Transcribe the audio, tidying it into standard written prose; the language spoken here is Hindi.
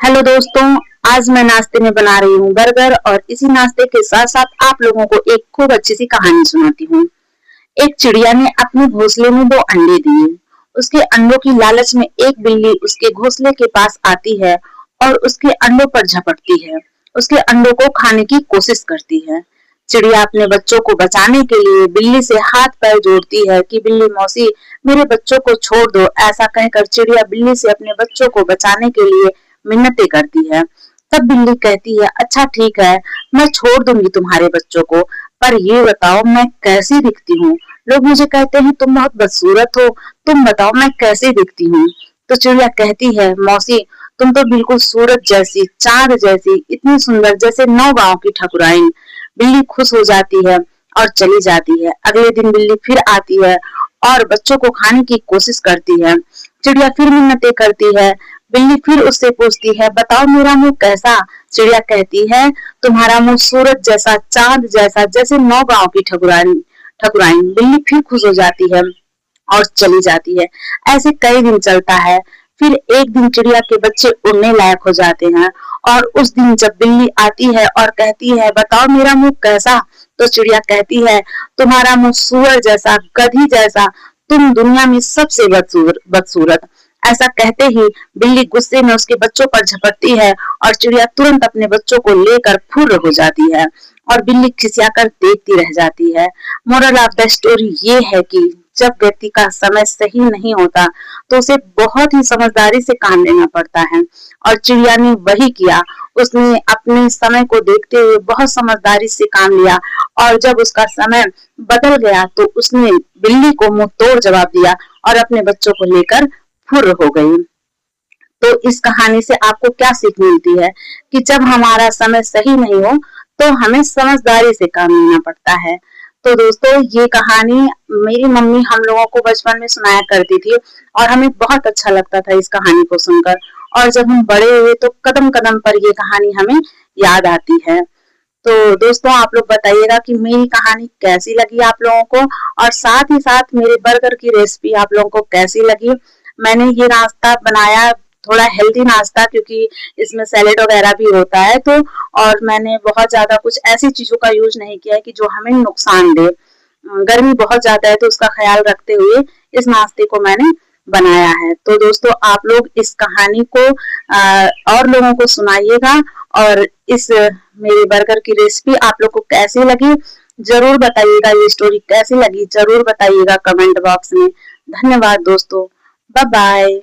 हेलो दोस्तों, आज मैं नाश्ते में बना रही हूँ बर्गर और इसी नाश्ते के साथ साथ आप लोगों को एक खूब अच्छी सी कहानी सुनाती हूँ। एक चिड़िया ने अपने घोंसले में 2 अंडे दिए। उसके अंडों की लालच में एक बिल्ली उसके घोंसले के पास आती है और उसके अंडों पर झपटती है। उसके अंडों को खाने की कोशिश करती है। चिड़िया अपने बच्चों को बचाने के लिए बिल्ली से हाथ पैर जोड़ती है कि बिल्ली मौसी, मेरे बच्चों को छोड़ दो। ऐसा कहकर चिड़िया बिल्ली से अपने बच्चों को बचाने के लिए मिन्नतें करती है। तब बिल्ली कहती है, अच्छा ठीक है, मैं छोड़ दूंगी तुम्हारे बच्चों को, पर ये बताओ मैं कैसी दिखती हूँ? लोग मुझे कहते हैं तुम बहुत बदसूरत हो, तुम बताओ मैं कैसी दिखती हूँ? तो चिड़िया कहती है, मौसी तुम तो बिल्कुल सूरज जैसी, चांद जैसी, इतनी सुंदर जैसे 9 गांव की ठकुराइन। बिल्ली खुश हो जाती है और चली जाती है। अगले दिन बिल्ली फिर आती है और बच्चों को खाने की कोशिश करती है। चिड़िया फिर मिन्नतें करती है। बिल्ली फिर उससे पूछती है, बताओ मेरा मुंह कैसा? चिड़िया कहती है, तुम्हारा मुंह सूरज जैसा, चांद जैसा, जैसे 9 गांव की ठकुराइन। ठकुराइन बिल्ली फिर खुश हो जाती है और चली जाती है। ऐसे कई दिन चलता है। फिर एक दिन चिड़िया के बच्चे उड़ने लायक हो जाते हैं और उस दिन जब बिल्ली आती है और कहती है, बताओ मेरा मुंह कैसा? तो चिड़िया कहती है, तुम्हारा मुंह सूअर जैसा, गधी जैसा, तुम दुनिया में सबसे बदसूरत। ऐसा कहते ही बिल्ली गुस्से में उसके बच्चों पर झपटती है और चिड़िया तुरंत अपने बच्चों को लेकर फुर्र हो जाती है और बिल्ली खिसियाकर देखती रह जाती है। मोरल ऑफ द स्टोरी ये है कि जब व्यक्ति का समय सही नहीं होता तो उसे बहुत ही समझदारी से काम लेना पड़ता है और चिड़िया ने वही किया। उसने अपने समय को देखते हुए बहुत समझदारी से काम लिया और जब उसका समय बदल गया तो उसने बिल्ली को मुंह तोड़ जवाब दिया और अपने बच्चों को लेकर फुर्र हो गई। तो इस कहानी से आपको क्या सीख मिलती है कि जब हमारा समय सही नहीं हो तो हमें समझदारी से काम लेना पड़ता है। तो दोस्तों, ये कहानी मेरी मम्मी हम लोगों को बचपन में सुनाया करती थी और हमें बहुत अच्छा लगता था इस कहानी को सुनकर। और जब हम बड़े हुए तो कदम कदम पर ये कहानी हमें याद आती है। तो दोस्तों, आप लोग बताइएगा कि मेरी कहानी कैसी लगी आप लोगों को और साथ ही साथ मेरे बर्गर की रेसिपी आप लोगों को कैसी लगी। मैंने ये नाश्ता बनाया थोड़ा हेल्दी नाश्ता, क्योंकि इसमें सैलेड वगैरह भी होता है, तो और मैंने बहुत ज्यादा कुछ ऐसी चीजों का यूज नहीं किया है कि जो हमें नुकसान दे। गर्मी बहुत ज्यादा है तो उसका ख्याल रखते हुए इस नाश्ते को मैंने बनाया है। तो दोस्तों, आप लोग इस कहानी को और लोगों को सुनाइएगा और इस मेरे बर्गर की रेसिपी आप लोग को कैसी लगी जरूर बताइएगा। ये स्टोरी कैसी लगी जरूर बताइएगा कमेंट बॉक्स में। धन्यवाद दोस्तों, बाय बाय।